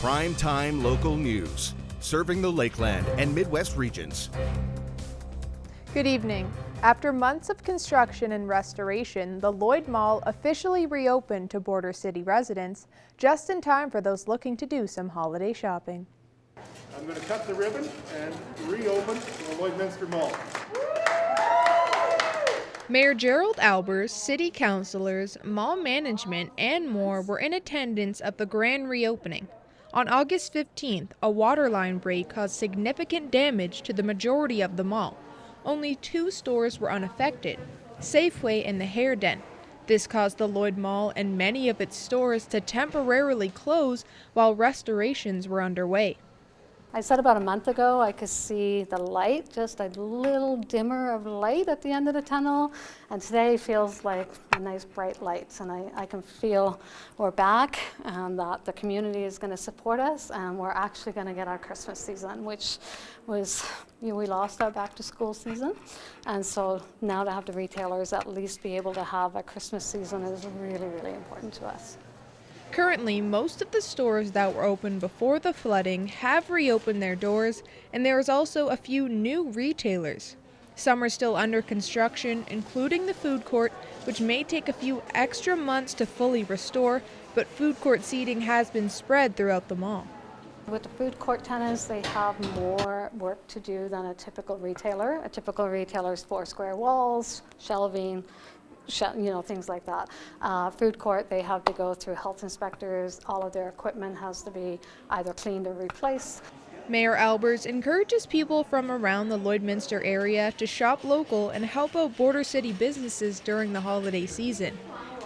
Primetime local news, serving the Lakeland and Midwest regions. Good evening. After months of construction and restoration, the Lloyd Mall officially reopened to Border City residents, just in time for those looking to do some holiday shopping. I'm going to cut the ribbon and reopen the Lloydminster Mall. Mayor Gerald Albers, city councilors, mall management, and more were in attendance at the grand reopening. On August 15th, a water line break caused significant damage to the majority of the mall. Only 2 stores were unaffected, Safeway and the Hair Den. This caused the Lloyd Mall and many of its stores to temporarily close while restorations were underway. I said about a month ago I could see the light, just a little dimmer of light at the end of the tunnel, and today feels like a nice bright light, and I can feel we're back and that the community is going to support us, and we're actually going to get our Christmas season, which was, we lost our back to school season, and so now to have the retailers at least be able to have a Christmas season is really, really important to us. Currently, most of the stores that were open before the flooding have reopened their doors, and there is also a few new retailers. Some are still under construction, including the food court, which may take a few extra months to fully restore, but food court seating has been spread throughout the mall. With the food court tenants, they have more work to do than a typical retailer. A typical retailer is 4 square walls, shelving, things like that. Food court, they have to go through health inspectors. All of their equipment has to be either cleaned or replaced. Mayor Albers encourages people from around the Lloydminster area to shop local and help out Border City businesses during the holiday season.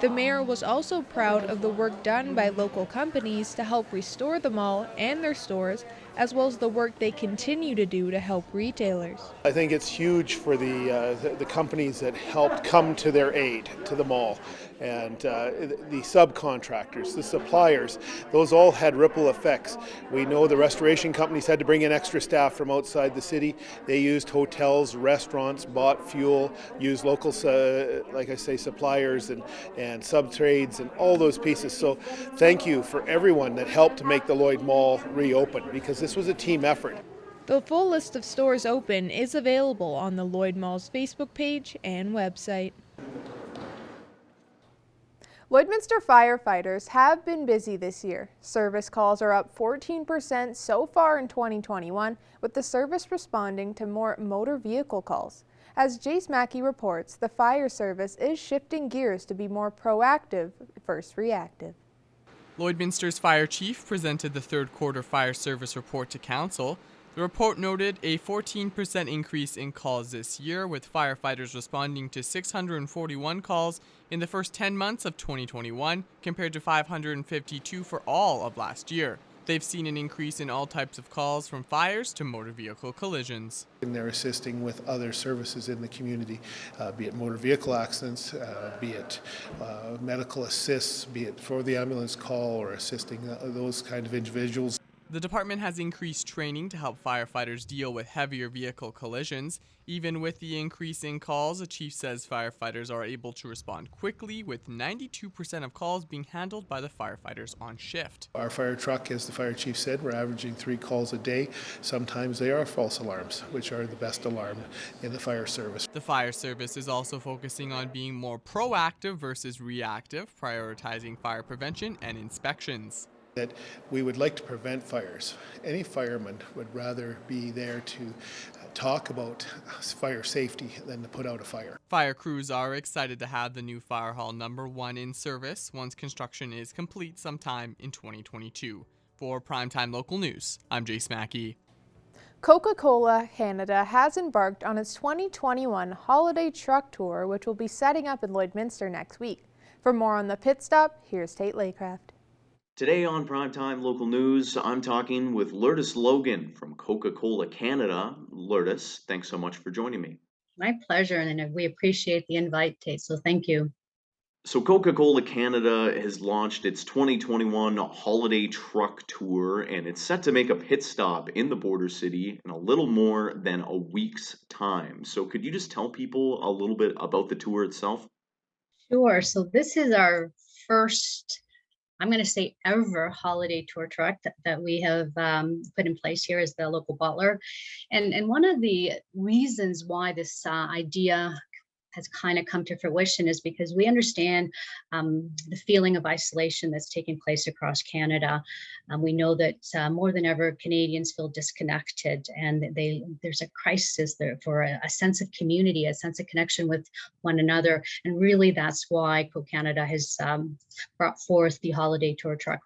The mayor was also proud of the work done by local companies to help restore the mall and their stores, as well as the work they continue to do to help retailers. I think it's huge for the companies that helped come to their aid to the mall, and the subcontractors, the suppliers, those all had ripple effects. We know the restoration companies had to bring in extra staff from outside the city. They used hotels, restaurants, bought fuel, used local, like I say, suppliers and sub-trades and all those pieces. So thank you for everyone that helped to make the Lloyd Mall reopen, because this was a team effort. The full list of stores open is available on the Lloyd Mall's Facebook page and website. Lloydminster firefighters have been busy this year. Service calls are up 14% so far in 2021, with the service responding to more motor vehicle calls. As Jace Mackey reports, the fire service is shifting gears to be more proactive versus reactive. Lloydminster's fire chief presented the third quarter fire service report to council. The report noted a 14% increase in calls this year, with firefighters responding to 641 calls in the first 10 months of 2021, compared to 552 for all of last year. They've seen an increase in all types of calls, from fires to motor vehicle collisions. And they're assisting with other services in the community, be it motor vehicle accidents, be it medical assists, be it for the ambulance call or assisting those kind of individuals. The department has increased training to help firefighters deal with heavier vehicle collisions. Even with the increase in calls, the chief says firefighters are able to respond quickly, with 92% of calls being handled by the firefighters on shift. Our fire truck, as the fire chief said, we're averaging 3 calls a day. Sometimes they are false alarms, which are the best alarm in the fire service. The fire service is also focusing on being more proactive versus reactive, prioritizing fire prevention and inspections. That we would like to prevent fires. Any fireman would rather be there to talk about fire safety than to put out a fire. Fire crews are excited to have the new fire hall number 1 in service once construction is complete sometime in 2022. For Primetime Local News, I'm Jace Mackey. Coca-Cola Canada has embarked on its 2021 holiday truck tour, which will be setting up in Lloydminster next week. For more on the pit stop, here's Tate Laycraft. Today on Primetime Local News, I'm talking with Lourdes Logan from Coca-Cola Canada. Lourdes, thanks so much for joining me. My pleasure, and we appreciate the invite, Tate, so thank you. So Coca-Cola Canada has launched its 2021 Holiday Truck Tour, and it's set to make a pit stop in the border city in a little more than a week's time. So could you just tell people a little bit about the tour itself? Sure. So this is our first I'm going to say ever holiday tour truck that we have put in place here as the local bottler. And one of the reasons why this idea has kind of come to fruition is because we understand the feeling of isolation that's taking place across Canada. We know that more than ever, Canadians feel disconnected, and there's a crisis there for a sense of community, a sense of connection with one another. And really, that's why Co-Canada has brought forth the holiday tour truck.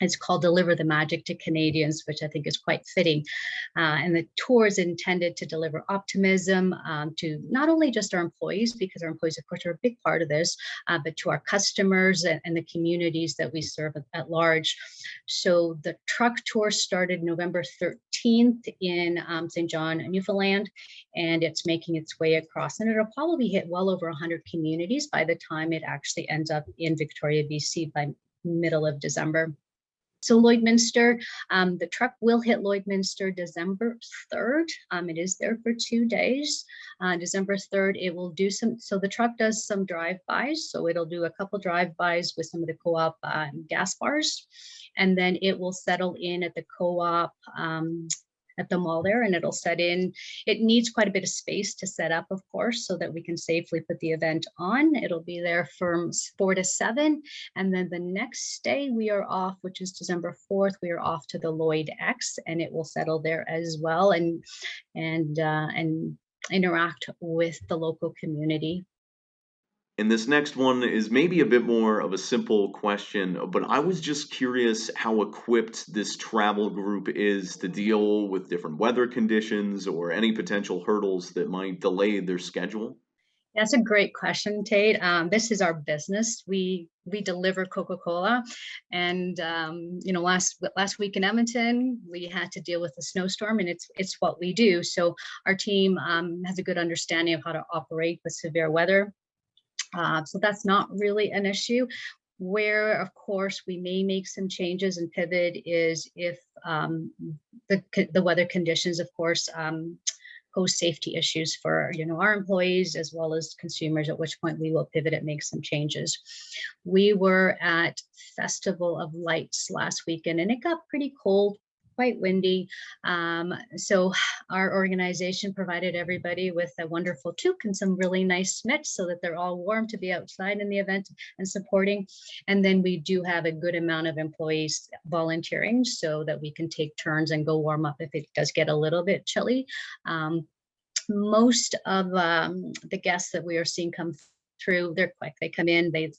It's called Deliver the Magic to Canadians, which I think is quite fitting. And the tour is intended to deliver optimism to not only just our employees, because our employees, of course, are a big part of this, but to our customers and the communities that we serve at large. So the truck tour started November 13th in St. John, Newfoundland, and it's making its way across. And it'll probably hit well over 100 communities by the time it actually ends up in Victoria, BC by middle of December. So Lloydminster, the truck will hit Lloydminster December 3rd. It is there for 2 days. December 3rd, it will do so the truck does some drive-bys. So it'll do a couple drive-bys with some of the co-op gas bars. And then it will settle in at the co-op at the mall there, and it'll set in. It needs quite a bit of space to set up, of course, so that we can safely put the event on. It'll be there from 4 to 7. And then the next day we are off, which is December 4th, we are off to the Lloyd X, and it will settle there as well and interact with the local community. And this next one is maybe a bit more of a simple question, but I was just curious how equipped this travel group is to deal with different weather conditions or any potential hurdles that might delay their schedule. That's a great question, Tate. This is our business. We deliver Coca-Cola, and last week in Edmonton, we had to deal with a snowstorm, and it's what we do. So our team has a good understanding of how to operate with severe weather. So that's not really an issue. Where, of course, we may make some changes and pivot is if the weather conditions, of course, pose safety issues for our employees as well as consumers, at which point we will pivot and make some changes. We were at Festival of Lights last weekend, and it got pretty cold, quite windy. So our organization provided everybody with a wonderful toque and some really nice mitts so that they're all warm to be outside in the event and supporting. And then we do have a good amount of employees volunteering so that we can take turns and go warm up if it does get a little bit chilly. Most of the guests that we are seeing come through, they're quick. They come in, they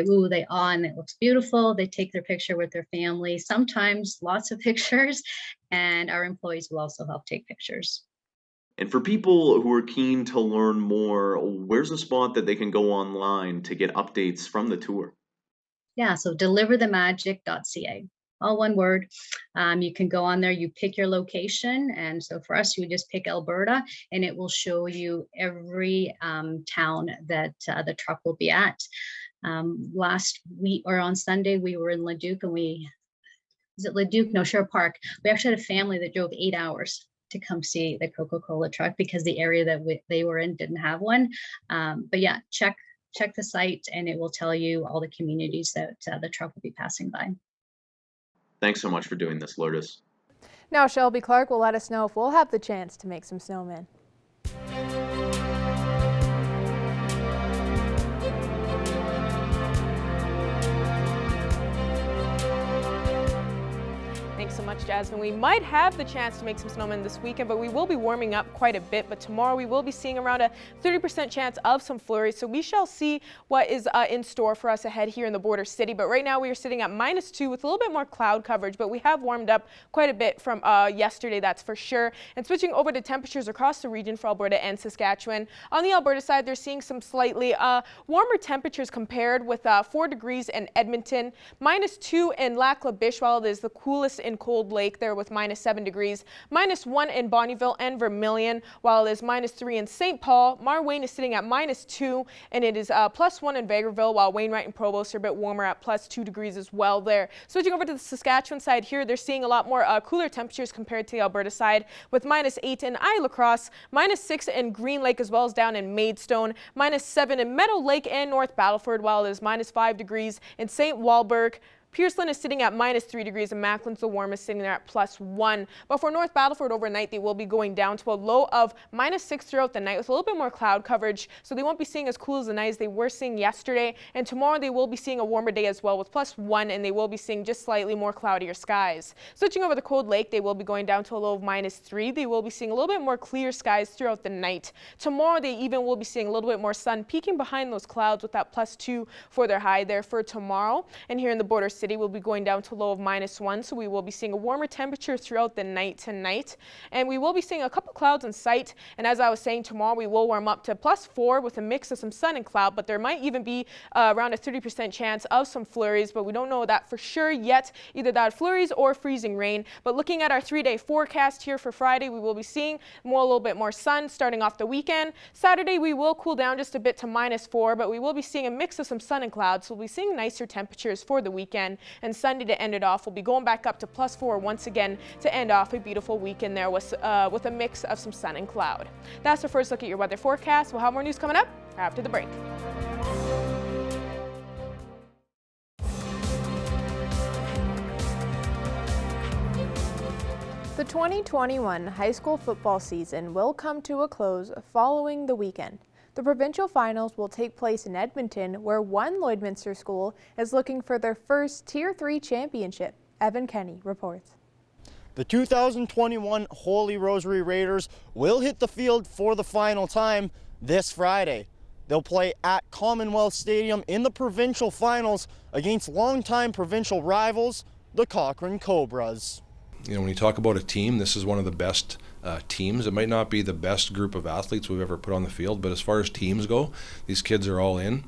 ooh, they ah, and it looks beautiful. They take their picture with their family, sometimes lots of pictures, and our employees will also help take pictures. And for people who are keen to learn more, where's a spot that they can go online to get updates from the tour? Yeah, so deliverthemagic.ca. All one word. You can go on there, you pick your location. And so for us, you just pick Alberta, and it will show you every town that the truck will be at. Last week or on Sunday, we were in Leduc, and Leduc? No, Sherwood Park. We actually had a family that drove 8 hours to come see the Coca-Cola truck because the area that they were in didn't have one. But yeah, check the site, and it will tell you all the communities that the truck will be passing by. Thanks so much for doing this, Lourdes. Now Shelby Clark will let us know if we'll have the chance to make some snowmen. Thanks so much, Jasmine. We might have the chance to make some snowmen this weekend, but we will be warming up quite a bit. But tomorrow we will be seeing around a 30% chance of some flurries. So we shall see what is in store for us ahead here in the border city. But right now we are sitting at -2 with a little bit more cloud coverage, but we have warmed up quite a bit from yesterday, that's for sure. And switching over to temperatures across the region for Alberta and Saskatchewan. On the Alberta side, they're seeing some slightly warmer temperatures compared with 4 degrees in Edmonton, -2 in Lac La Biche, while it is the coolest in Cold Lake there with -7 degrees, -1 in Bonnyville and Vermilion, while it is -3 in St. Paul. Marwayne is sitting at -2, and it is +1 in Vegreville, while Wainwright and Provost are a bit warmer at +2 degrees as well there. Switching over to the Saskatchewan side here, they're seeing a lot more cooler temperatures compared to the Alberta side, with -8 in Isle Cross, -6 in Green Lake, as well as down in Maidstone, -7 in Meadow Lake and North Battleford, while it is -5 degrees in St. Walburg. Pierceland is sitting at -3 degrees, and Macklin's the warmest, sitting there at +1. But for North Battleford overnight, they will be going down to a low of -6 throughout the night with a little bit more cloud coverage, so they won't be seeing as cool as the night as they were seeing yesterday. And tomorrow they will be seeing a warmer day as well with +1, and they will be seeing just slightly more cloudier skies. Switching over to Cold Lake, they will be going down to a low of -3. They will be seeing a little bit more clear skies throughout the night. Tomorrow they even will be seeing a little bit more sun peeking behind those clouds with that +2 for their high there for tomorrow. And here in the border city, we'll be going down to a low of -1, so we will be seeing a warmer temperature throughout the night tonight. And we will be seeing a couple clouds in sight, and as I was saying, tomorrow we will warm up to +4 with a mix of some sun and cloud, but there might even be around a 30% chance of some flurries, but we don't know that for sure yet, either that flurries or freezing rain. But looking at our 3-day forecast here for Friday, we will be seeing a little bit more sun starting off the weekend. Saturday we will cool down just a bit to -4, but we will be seeing a mix of some sun and clouds, so we'll be seeing nicer temperatures for the weekend. And Sunday to end it off, we'll be going back up to +4 once again to end off a beautiful weekend there with a mix of some sun and cloud. That's our first look at your weather forecast. We'll have more news coming up after the break. The 2021 high school football season will come to a close following the weekend. The provincial finals will take place in Edmonton, where one Lloydminster school is looking for their first Tier 3 championship. Evan Kenny reports. The 2021 Holy Rosary Raiders will hit the field for the final time this Friday. They'll play at Commonwealth Stadium in the provincial finals against longtime provincial rivals, the Cochrane Cobras. You know, when you talk about a team, this is one of the best teams. It might not be the best group of athletes we've ever put on the field, but as far as teams go, these kids are all in,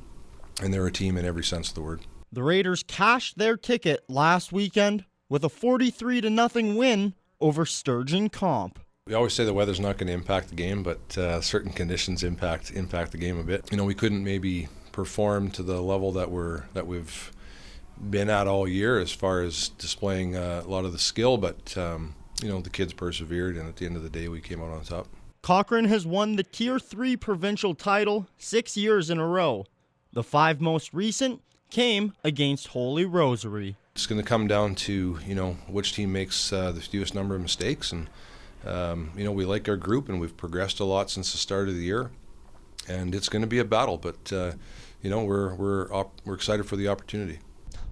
and they're a team in every sense of the word. The Raiders cashed their ticket last weekend with a 43-0 win over Sturgeon Comp. We always say the weather's not going to impact the game, but certain conditions impact the game a bit. You know, we couldn't maybe perform to the level that we've been at all year as far as displaying a lot of the skill, but you know, the kids persevered, and at the end of the day, we came out on top. Cochrane has won the Tier 3 provincial title 6 years in a row. The 5 most recent came against Holy Rosary. It's going to come down to, you know, which team makes the fewest number of mistakes, and you know, we like our group, and we've progressed a lot since the start of the year, and it's going to be a battle, but you know, we're excited for the opportunity.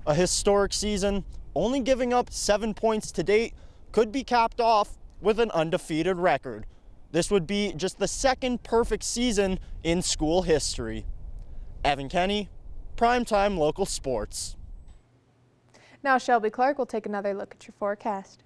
A historic season, only giving up 7 points to date, could be capped off with an undefeated record. This would be just the second perfect season in school history. Evan Kenny, Primetime Local Sports. Now Shelby Clark will take another look at your forecast.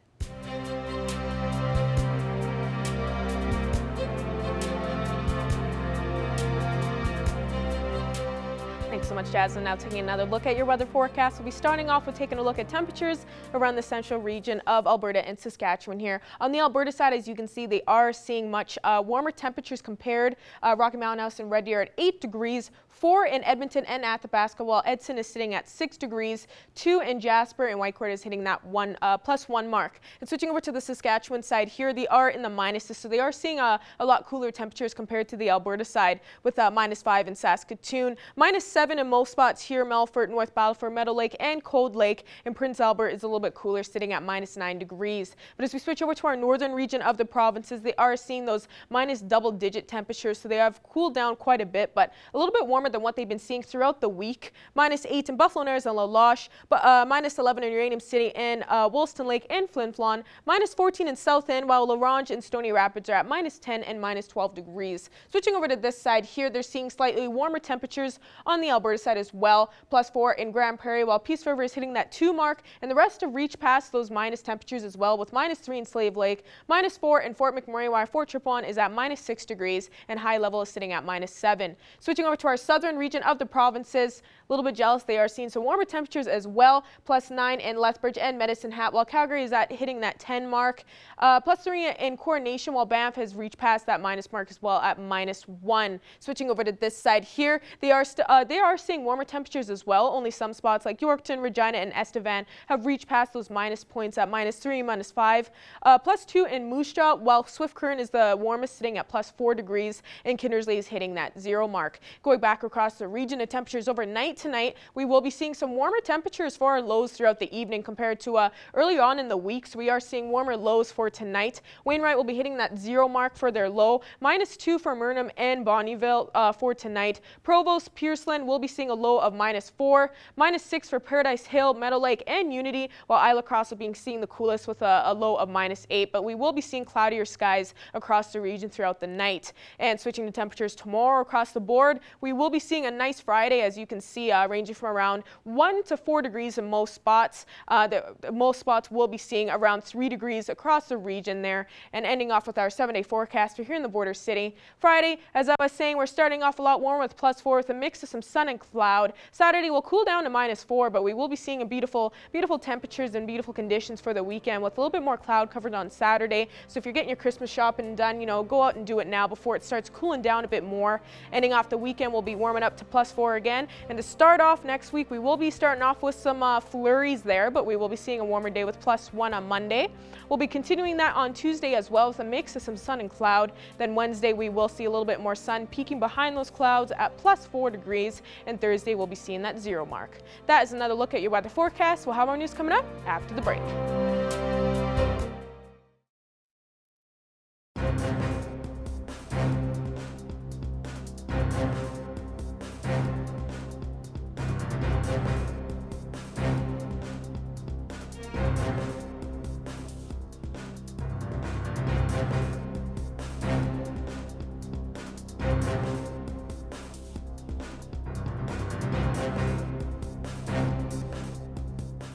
Thanks so much, Jasmine. Now taking another look at your weather forecast. We'll be starting off with taking a look at temperatures around the central region of Alberta and Saskatchewan here. On the Alberta side, as you can see, they are seeing much warmer temperatures compared. Rocky Mountain House and Red Deer at 8 degrees, 4 in Edmonton and Athabasca, while Edson is sitting at 6 degrees, 2 in Jasper, and Whitecourt is hitting that +1 mark. And switching over to the Saskatchewan side here, they are in the minuses, so they are seeing a lot cooler temperatures compared to the Alberta side, with -5 in Saskatoon, -7 in most spots here, Melfort, North Battleford, Meadow Lake, and Cold Lake. And Prince Albert is a little bit cooler, sitting at -9 degrees. But as we switch over to our northern region of the provinces, they are seeing those minus double-digit temperatures, so they have cooled down quite a bit, but a little bit warmer than what they've been seeing throughout the week. -8 in Buffalo, Narrows, and La Loche, but -11 in Uranium City and Wolston Lake and Flin Flon, -14 in South End, while La Ronge and Stony Rapids are at -10 and -12 degrees. Switching over to this side here, they're seeing slightly warmer temperatures on the Alberta side as well, +4 in Grand Prairie, while Peace River is hitting that 2 mark, and the rest have reached past those minus temperatures as well, with -3 in Slave Lake, -4 in Fort McMurray, while Fort Chipewyan is at -6 degrees, and high level is sitting at -7. Switching over to our southern region of the provinces, a little bit jealous, they are seeing some warmer temperatures as well, +9 in Lethbridge and Medicine Hat, while Calgary is at hitting that 10 mark, +3 in Coronation, while Banff has reached past that minus mark as well at -1. Switching over to this side here, they are seeing warmer temperatures as well. Only some spots like Yorkton, Regina, and Estevan have reached past those minus points at -3, -5. +2 in Moose Jaw, while Swift Current is the warmest, sitting at +4 degrees, and Kindersley is hitting that 0 mark. Going back across the region, the temperatures overnight tonight, we will be seeing some warmer temperatures for our lows throughout the evening compared to early on in the week. So we are seeing warmer lows for tonight. Wainwright will be hitting that 0 mark for their low, -2 for Murnum and Bonnyville for tonight. Provost, Pierceland will be seeing a low of -4, -6 for Paradise Hill, Meadow Lake, and Unity, while Isla Cross will be seeing the coolest with a low of -8. But we will be seeing cloudier skies across the region throughout the night. And switching to temperatures tomorrow across the board, we will be seeing a nice Friday, as you can see, ranging from around 1 to 4 degrees in most spots. Most spots will be seeing around 3 degrees across the region there. And ending off with our 7-day forecast for here in the Border City. Friday, as I was saying, we're starting off a lot warmer with +4 with a mix of some sun and cloud. Saturday will cool down to -4, but we will be seeing a beautiful temperatures and beautiful conditions for the weekend with a little bit more cloud covered on Saturday. So if you're getting your Christmas shopping done, go out and do it now before it starts cooling down a bit more. Ending off the weekend, we'll be warming up to +4 again. And to start off next week, we will be starting off with some flurries there, but we will be seeing a warmer day with +1 on Monday. We'll be continuing that on Tuesday as well with a mix of some sun and cloud. Then Wednesday, we will see a little bit more sun peeking behind those clouds at +4 degrees. And Thursday, we'll be seeing that 0 mark. That is another look at your weather forecast. We'll have more news coming up after the break.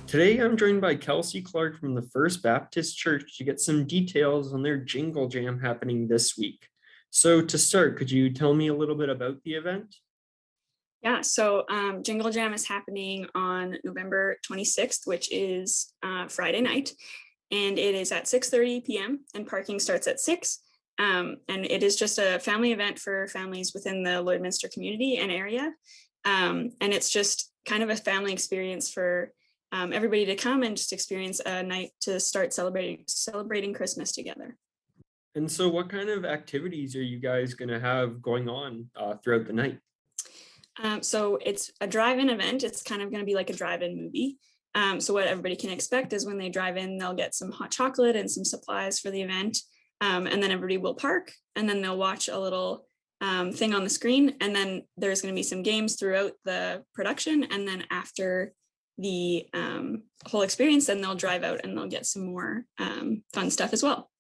Today, I'm joined by Kelsey Clark from the First Baptist Church to get some details on their Jingle Jam happening this week. So to start, could you tell me a little bit about the event? Yeah, so Jingle Jam is happening on November 26th, which is Friday night, and it is at 6:30 p.m. and parking starts at 6. And it is just a family event for families within the Lloydminster community and area. And it's just kind of a family experience for everybody to come and just experience a night to start celebrating Christmas together. And so what kind of activities are you guys going to have going on throughout the night? So it's a drive-in event. It's kind of going to be like a drive-in movie. So what everybody can expect is when they drive in, they'll get some hot chocolate and some supplies for the event. And then everybody will park, and then they'll watch a little thing on the screen. And then there's going to be some games throughout the production. And then after the whole experience, then they'll drive out and they'll get some more fun stuff as well.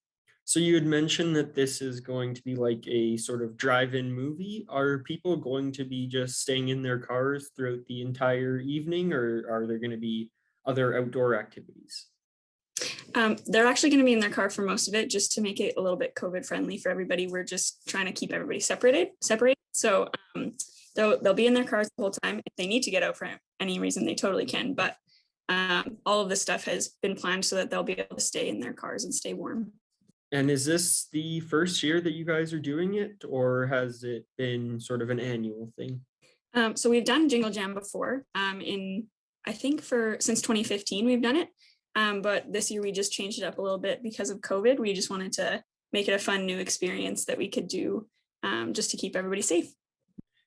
So you had mentioned that this is going to be like a sort of drive-in movie. Are people going to be just staying in their cars throughout the entire evening, or are there going to be other outdoor activities? They're actually going to be in their car for most of it, just to make it a little bit COVID friendly for everybody. We're just trying to keep everybody separated. So they'll be in their cars the whole time. If they need to get out for any reason, they totally can. But all of this stuff has been planned so that they'll be able to stay in their cars and stay warm. And is this the first year that you guys are doing it, or has it been sort of an annual thing? So we've done Jingle Jam before. Since 2015 we've done it. But this year we just changed it up a little bit because of COVID. We just wanted to make it a fun new experience that we could do just to keep everybody safe.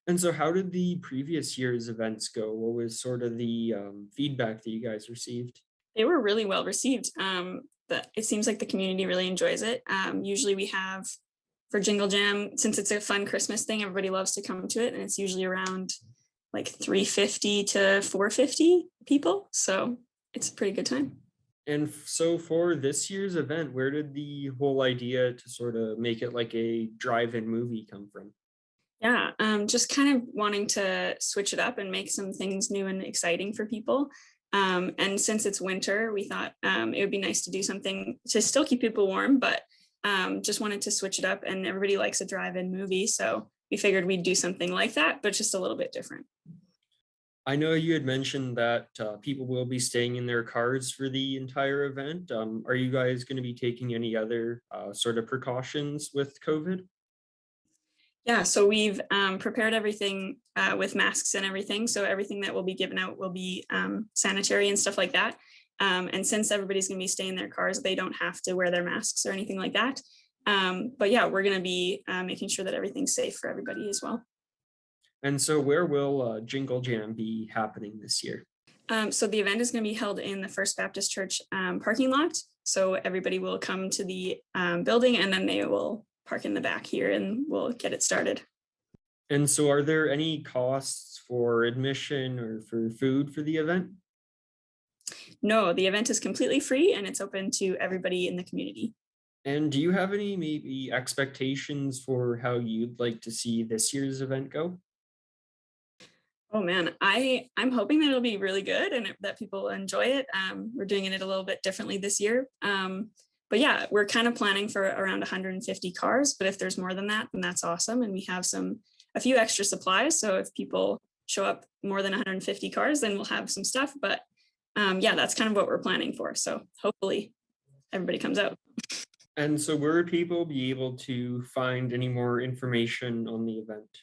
And so how did the previous year's events go? What was sort of the feedback that you guys received? They were really well received. But it seems like the community really enjoys it. Usually we have, for Jingle Jam, since it's a fun Christmas thing, everybody loves to come to it. And it's usually around like 350 to 450 people. So it's a pretty good time. And so for this year's event, where did the whole idea to sort of make it like a drive-in movie come from? Yeah, just kind of wanting to switch it up and make some things new and exciting for people. And since it's winter, we thought it would be nice to do something to still keep people warm, but just wanted to switch it up. And everybody likes a drive-in movie, so we figured we'd do something like that, but just a little bit different. I know you had mentioned that people will be staying in their cars for the entire event. Are you guys going to be taking any other sort of precautions with COVID? Yeah, so we've prepared everything with masks and everything. So everything that will be given out will be sanitary and stuff like that. And since everybody's going to be staying in their cars, they don't have to wear their masks or anything like that. But yeah, we're going to be making sure that everything's safe for everybody as well. And so where will Jingle Jam be happening this year? So the event is going to be held in the First Baptist Church parking lot. So everybody will come to the building and then they will park in the back here and we'll get it started. And so are there any costs for admission or for food for the event? No, the event is completely free and it's open to everybody in the community. And do you have any maybe expectations for how you'd like to see this year's event go? Oh man, I'm hoping that it'll be really good and that people enjoy it. We're doing it a little bit differently this year. But yeah, we're kind of planning for around 150 cars, but if there's more than that, then that's awesome. And we have a few extra supplies. So if people show up more than 150 cars, then we'll have some stuff. But yeah, that's kind of what we're planning for. So hopefully everybody comes out. And so where would people be able to find any more information on the event?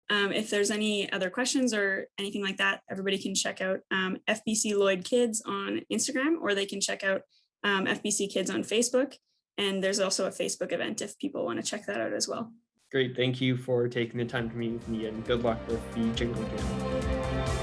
If there's any other questions or anything like that, everybody can check out FBC Lloyd Kids on Instagram, or they can check out FBC Kids on Facebook. And there's also a Facebook event if people want to check that out as well. Great. Thank you for taking the time to meet with me and good luck with the Jingle Jam.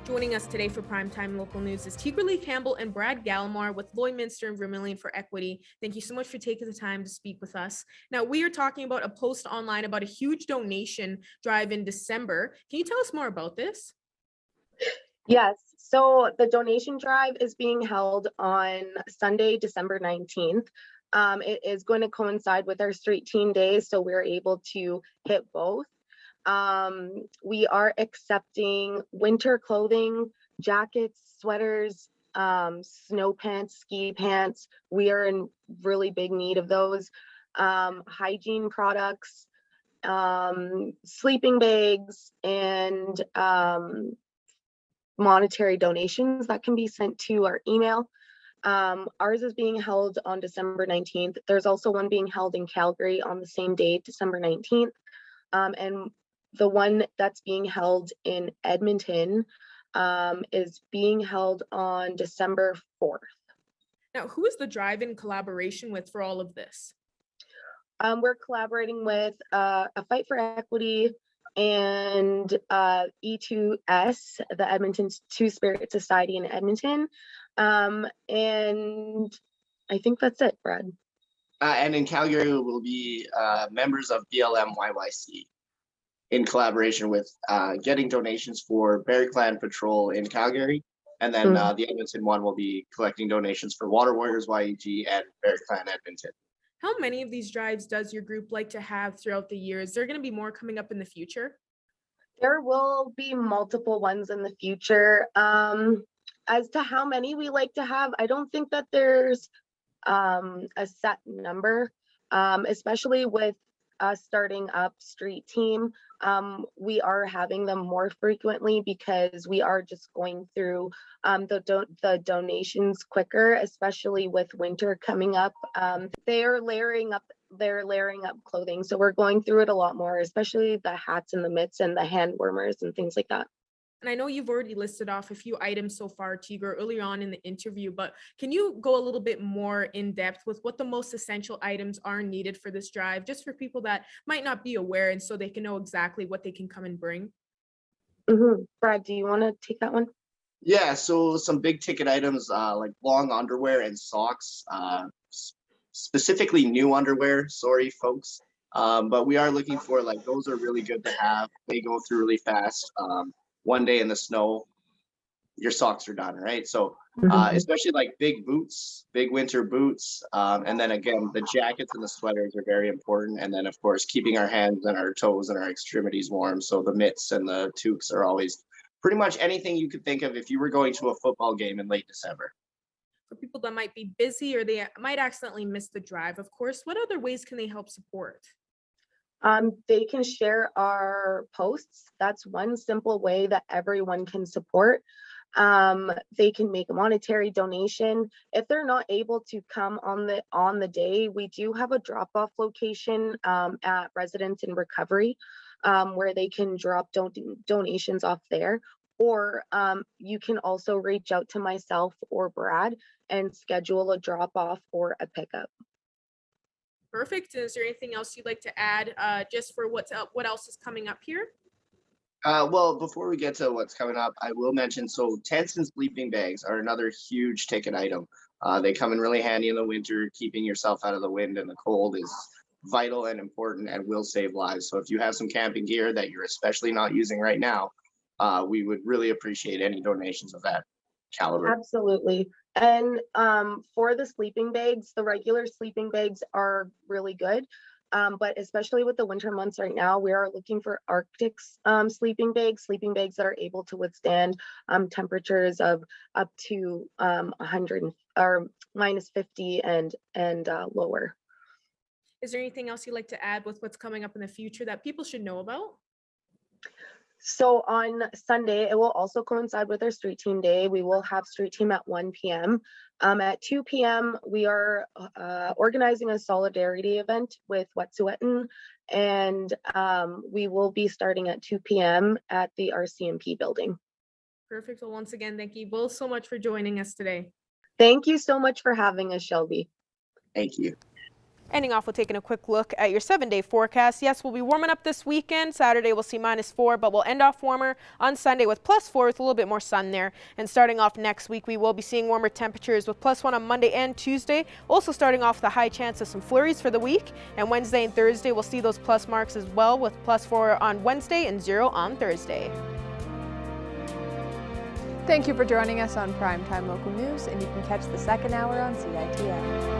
Joining us today for Primetime Local News is Tiggerly Campbell and Brad Gallimore with Lloydminster and Vermilion for Equity. Thank you so much for taking the time to speak with us. Now, we are talking about a post online about a huge donation drive in December. Can you tell us more about this? Yes, so the donation drive is being held on Sunday, December 19th. It is going to coincide with our Street Team Days, so we're able to hit both. We are accepting winter clothing, jackets, sweaters, snow pants, ski pants. We are in really big need of those. Hygiene products, sleeping bags, and monetary donations that can be sent to our email. Ours is being held on December 19th. There's also one being held in Calgary on the same day, December 19th. And the one that's being held in Edmonton is being held on December 4th. Now, who is the drive in collaboration with for all of this? We're collaborating with a Fight for Equity and E2S, the Edmonton Two Spirit Society in Edmonton. And I think that's it, Brad. And in Calgary, we'll be members of BLM YYC in collaboration with getting donations for Bear Clan Patrol in Calgary. And then the Edmonton one will be collecting donations for Water Warriors YEG and Bear Clan Edmonton. How many of these drives does your group like to have throughout the year? Is there going to be more coming up in the future? There will be multiple ones in the future. As to how many we like to have, I don't think that there's a set number, especially with us starting up Street Team. We are having them more frequently because we are just going through the donations quicker, especially with winter coming up. They're layering up clothing, so we're going through it a lot more, especially the hats and the mitts and the hand warmers and things like that. And I know you've already listed off a few items so far, Tigger, earlier on in the interview, but can you go a little bit more in depth with what the most essential items are needed for this drive, just for people that might not be aware and so they can know exactly what they can come and bring? Brad, do you want to take that one? Yeah, so some big ticket items like long underwear and socks, specifically new underwear, sorry folks. But we are looking for, like, those are really good to have. They go through really fast. One day in the snow, your socks are done, right? So especially like big boots, big winter boots. And then again, the jackets and the sweaters are very important. And then of course, keeping our hands and our toes and our extremities warm. So the mitts and the toques are always pretty much anything you could think of if you were going to a football game in late December. For people that might be busy or they might accidentally miss the drive, of course, what other ways can they help support? They can share our posts. That's one simple way that everyone can support. They can make a monetary donation. If they're not able to come on the day, we do have a drop-off location at Residence in Recovery where they can drop donations off there. Or you can also reach out to myself or Brad and schedule a drop-off or a pickup. Perfect. Is there anything else you'd like to add just for what else is coming up here? Well, before we get to what's coming up, I will mention, so tents and sleeping bags are another huge ticket item. They come in really handy in the winter. Keeping yourself out of the wind and the cold is vital and important and will save lives. So if you have some camping gear that you're especially not using right now, we would really appreciate any donations of that caliber. Absolutely. And for the sleeping bags, the regular sleeping bags are really good. But especially with the winter months right now, we are looking for Arctic sleeping bags that are able to withstand temperatures of up to 100 or minus 50 and lower. Is there anything else you'd like to add with what's coming up in the future that people should know about? So on Sunday, it will also coincide with our street team day. We will have street team at 1 p.m. At 2 p.m., we are organizing a solidarity event with Wet'suwet'en, and we will be starting at 2 p.m. at the RCMP building. Perfect. Well, once again, thank you both so much for joining us today. Thank you so much for having us, Shelby. Thank you. Ending off with taking a quick look at your 7-day forecast. Yes, we'll be warming up this weekend. Saturday we'll see -4, but we'll end off warmer on Sunday with +4 with a little bit more sun there. And starting off next week, we will be seeing warmer temperatures with +1 on Monday and Tuesday. Also starting off with a high chance of some flurries for the week. And Wednesday and Thursday we'll see those plus marks as well with +4 on Wednesday and 0 on Thursday. Thank you for joining us on Primetime Local News, and you can catch the second hour on CITL.